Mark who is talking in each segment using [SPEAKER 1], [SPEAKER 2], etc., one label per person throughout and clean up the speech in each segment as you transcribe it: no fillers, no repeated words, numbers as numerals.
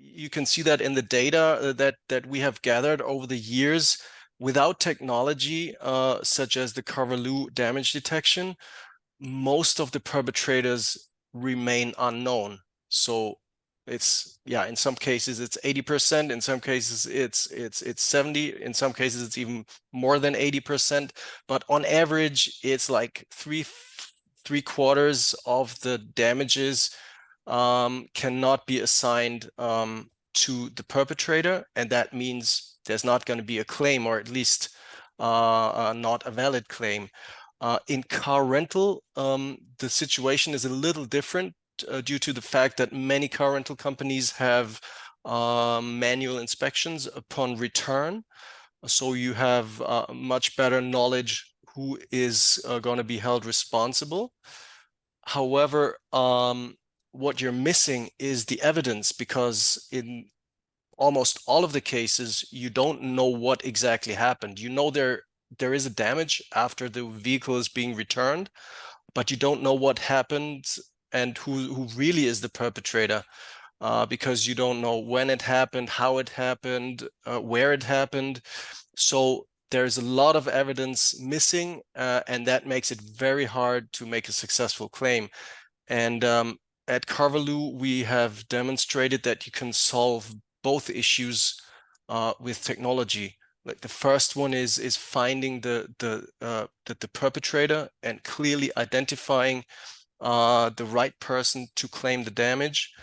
[SPEAKER 1] you can see that in the data that we have gathered over the years. Without technology such as the Carvaloo damage detection, most of the perpetrators remain unknown. So it's, yeah, in some cases it's 80%, in some cases it's 70, in some cases it's even more than 80%, but on average it's like three quarters of the damages cannot be assigned to the perpetrator, and that means there's not going to be a claim, or at least not a valid claim. In car rental, the situation is a little different due to the fact that many car rental companies have manual inspections upon return. So you have much better knowledge who is going to be held responsible. However, what you're missing is the evidence, because in almost all of the cases, you don't know what exactly happened. You know there is a damage after the vehicle is being returned, but you don't know what happened and who really is the perpetrator, because you don't know when it happened, how it happened, where it happened. So there's a lot of evidence missing, and that makes it very hard to make a successful claim. And at Carvaloo, we have demonstrated that you can solve both issues with technology. Like the first one is finding the perpetrator and clearly identifying the right person to claim the damage.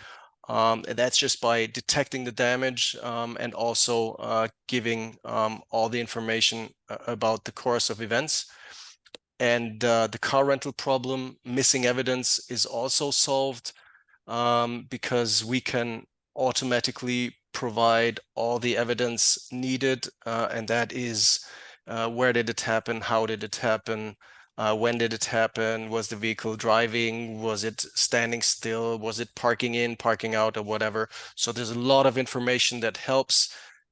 [SPEAKER 1] And that's just by detecting the damage and also giving all the information about the course of events. And the car rental problem, missing evidence, is also solved because we can automatically provide all the evidence needed, and that is where did it happen, how did it happen, when did it happen, was the vehicle driving, was it standing still, was it parking in, parking out, or whatever. So there's a lot of information that helps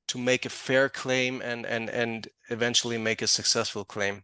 [SPEAKER 1] to make a fair claim and eventually make a successful claim.